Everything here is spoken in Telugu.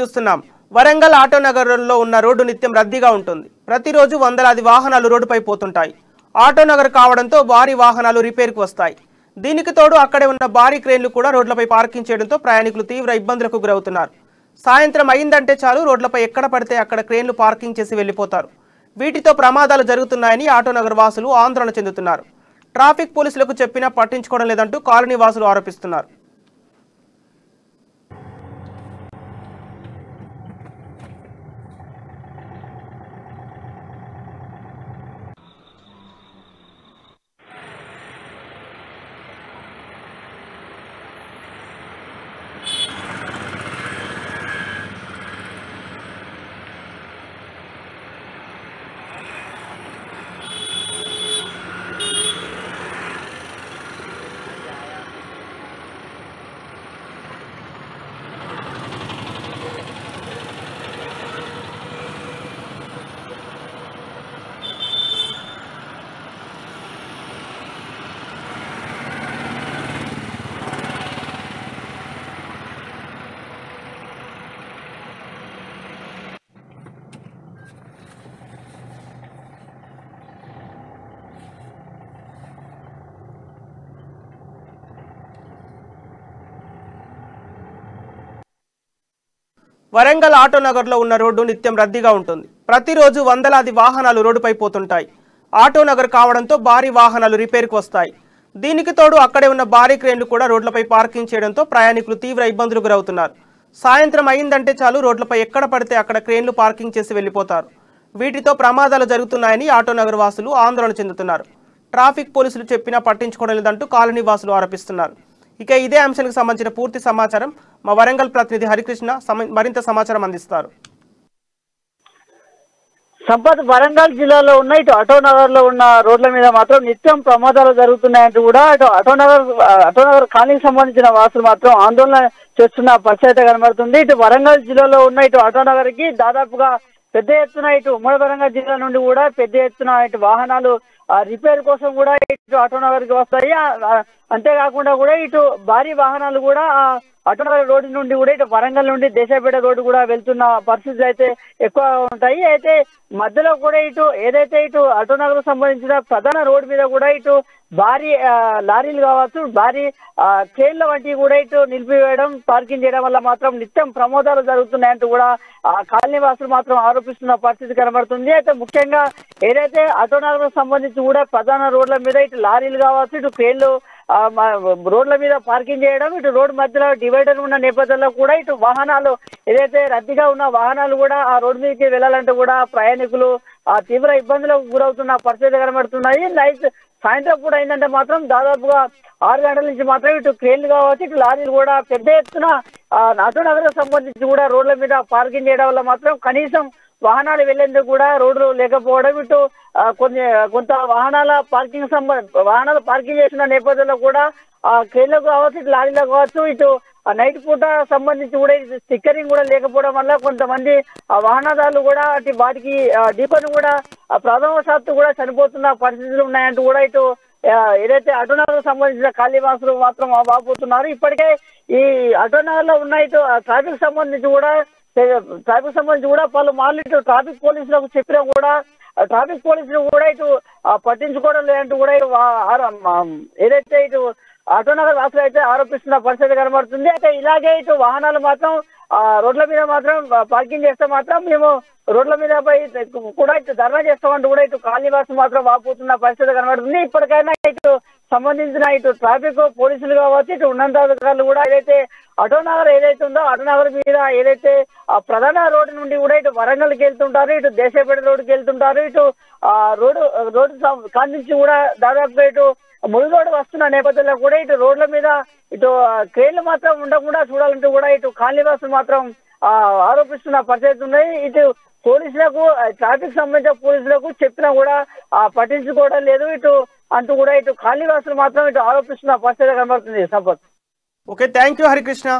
చూస్తున్నాం. వరంగల్ ఆటోనగర్లో ఉన్న రోడ్డు నిత్యం రద్దీగా ఉంటుంది. ప్రతిరోజు వందలాది వాహనాలు రోడ్డుపై పోతుంటాయి. ఆటోనగర్ కావడంతో భారీ వాహనాలు రిపేర్కు వస్తాయి. దీనికి తోడు అక్కడే ఉన్న భారీ క్రేన్లు కూడా రోడ్లపై పార్కింగ్ చేయడంతో ప్రయాణికులు తీవ్ర ఇబ్బందులకు గురవుతున్నారు. సాయంత్రం అయిందంటే చాలు రోడ్లపై ఎక్కడ పడితే అక్కడ క్రేన్లు పార్కింగ్ చేసి వెళ్లిపోతారు. వీటితో ప్రమాదాలు జరుగుతున్నాయని ఆటోనగర్ వాసులు ఆందోళన చెందుతున్నారు. ట్రాఫిక్ పోలీసులకు చెప్పినా పట్టించుకోవడం లేదంటూ కాలనీ వాసులు ఆరోపిస్తున్నారు. వరంగల్ ఆటోనగర్లో ఉన్న రోడ్డు నిత్యం రద్దీగా ఉంటుంది. ప్రతిరోజు వందలాది వాహనాలు రోడ్డుపై పోతుంటాయి. ఆటోనగర్ కావడంతో భారీ వాహనాలు రిపేర్కు వస్తాయి. దీనికి తోడు అక్కడే ఉన్న భారీ క్రేన్లు కూడా రోడ్లపై పార్కింగ్ చేయడంతో ప్రయాణికులు తీవ్ర ఇబ్బందులకు గురవుతున్నారు. సాయంత్రం అయిందంటే చాలు రోడ్లపై ఎక్కడ పడితే అక్కడ క్రేన్లు పార్కింగ్ చేసి వెళ్లిపోతారు. వీటితో ప్రమాదాలు జరుగుతున్నాయని ఆటోనగర్ వాసులు ఆందోళన చెందుతున్నారు. ట్రాఫిక్ పోలీసులు చెప్పినా పట్టించుకోవడం లేదంటూ కాలనీ వాసులు ఆరోపిస్తున్నారు. ఇక ఇదే అంశానికి సంబంధించిన పూర్తి సమాచారం మా వరంగల్ ప్రతినిధి హరికృష్ణ మరింత సమాచారం అందిస్తారు. సంపత్, వరంగల్ జిల్లాలో ఉన్న ఇటు ఆటోనగర్ లో ఉన్న రోడ్ల మీద మాత్రం నిత్యం ప్రమాదాలు జరుగుతున్నాయంటూ కూడా ఇటు ఆటోనగర్ కాలనీకి సంబంధించిన వాసులు మాత్రం ఆందోళన చేస్తున్న పరిస్థితి కనబడుతుంది. ఇటు వరంగల్ జిల్లాలో ఉన్న ఇటు ఆటోనగర్ కి దాదాపుగా పెద్ద ఎత్తున ఇటు ఉమ్మడి వరంగల్ జిల్లా నుండి కూడా పెద్ద ఎత్తున ఇటు వాహనాలు రిపేర్ కోసం కూడా ఇటు ఆటోనగర్ కి వస్తాయి. అంతేకాకుండా కూడా ఇటు భారీ వాహనాలు కూడా ఆటోనగర్ రోడ్డు నుండి కూడా ఇటు వరంగల్ నుండి దేశాపేట రోడ్డు కూడా వెళ్తున్న పరిస్థితులు అయితే ఎక్కువ ఉంటాయి. అయితే మధ్యలో కూడా ఇటు ఏదైతే ఇటు ఆటోనగర్ సంబంధించిన ప్రధాన రోడ్డు మీద కూడా ఇటు భారీ లారీలు కావచ్చు, భారీ ట్రైన్ల వంటివి కూడా ఇటు నిలిపివేయడం, పార్కింగ్ చేయడం వల్ల మాత్రం నిత్యం ప్రమాదాలు జరుగుతున్నాయంటూ కూడా కాలనీ వాసులు మాత్రం ఆరోపిస్తున్న పరిస్థితి కనబడుతుంది. అయితే ముఖ్యంగా ఏదైతే ఆటోనగర్ సంబంధించి కూడా ప్రధాన రోడ్ల మీద ఇటు లారీలు కావచ్చు, ఇటు ట్రైన్లు రోడ్ల మీద పార్కింగ్ చేయడం, ఇటు రోడ్డు మధ్యలో డివైడర్ ఉన్న నేపథ్యంలో కూడా ఇటు వాహనాలు ఏదైతే రద్దీగా ఉన్న వాహనాలు కూడా ఆ రోడ్డు మీదకి వెళ్ళాలంటే కూడా ప్రయాణికులు తీవ్ర ఇబ్బందులకు గురవుతున్న పరిస్థితి కనబడుతున్నాయి. సాయంత్రం కూడా అయిందంటే మాత్రం దాదాపుగా 6 గంటల నుంచి మాత్రం ఇటు క్రేన్లు కావచ్చు, ఇటు లారీలు కూడా పెద్ద ఎత్తున ఆటోనగర్ సంబంధించి కూడా రోడ్ల మీద పార్కింగ్ చేయడం వల్ల మాత్రం కనీసం వాహనాలు వెళ్లేందుకు కూడా రోడ్లు లేకపోవడం, ఇటు కొంత వాహనాలు పార్కింగ్ చేసిన నేపథ్యంలో కూడా ట్రైన్లకు కావచ్చు, ఇటు లారీలకు కావచ్చు, ఇటు నైట్ పూట సంబంధించి కూడా స్టిక్కరింగ్ కూడా లేకపోవడం వల్ల కొంతమంది వాహనదారులు కూడా వాటికి ఢీకొని కూడా ప్రథమవశాత్తు కూడా చనిపోతున్న పరిస్థితులు ఉన్నాయంటూ కూడా ఇటు ఏదైతే ఆటోనగర్ సంబంధించిన కాళీవాసులు మాత్రం వాపోతున్నారు. ఇప్పటికే ఈ ఆటోనగర్ లో ఉన్న ఇటు ట్రాఫిక్ సంబంధించి కూడా పలు మార్లు ఇటు ట్రాఫిక్ పోలీసులకు చెప్పినా కూడా ట్రాఫిక్ పోలీసులు కూడా ఇటు పట్టించుకోవడం లేదంటూ కూడా ఏదైతే ఇటు ఆటోనగర్ వాసులు అయితే ఆరోపిస్తున్న పరిస్థితి కనబడుతుంది. అయితే ఇలాగే ఇటు వాహనాలు మాత్రం రోడ్ల మీద మాత్రం పార్కింగ్ చేస్తే మాత్రం మేము రోడ్ల మీద కూడా ఇటు ధర్నా చేస్తామంటూ కూడా ఇటు కాలనీవాసులు మాత్రం వాపోతున్న పరిస్థితి కనబడుతుంది. ఇప్పటికైనా ఇటు సంబంధించిన ఇటు ట్రాఫిక్ పోలీసులు కావచ్చు, ఇటు ఉన్నతాధికారులు కూడా ఏదైతే ఆటోనగర్ ఏదైతే ఉందో ఆటోనగర్ మీద ఏదైతే ప్రధాన రోడ్డు నుండి కూడా ఇటు వరంగల్కి వెళ్తుంటారు, ఇటు దేశాపేట రోడ్డుకి వెళ్తుంటారు, ఇటు రోడ్డు కాంచి కూడా దాదాపుగా ఇటు ములుగోడు వస్తున్న నేపథ్యంలో కూడా ఇటు రోడ్ల మీద ఇటు ట్రైన్లు మాత్రం ఉండకుండా చూడాలంటూ కూడా ఇటు కాలనీవాసులు మాత్రం ఆరోపిస్తున్న పరిస్థితి ఉన్నాయి. ఇటు పోలీసులకు ట్రాఫిక్ సంబంధించిన పోలీసులకు చెప్పినా కూడా పట్టించుకోవడం లేదు ఇటు అంటూ కూడా ఇటు కాలనీవాసులు మాత్రం ఇటు ఆరోపిస్తున్న పరిస్థితి కనబడుతుంది. Sampath. Okay, thank you Harikrishna.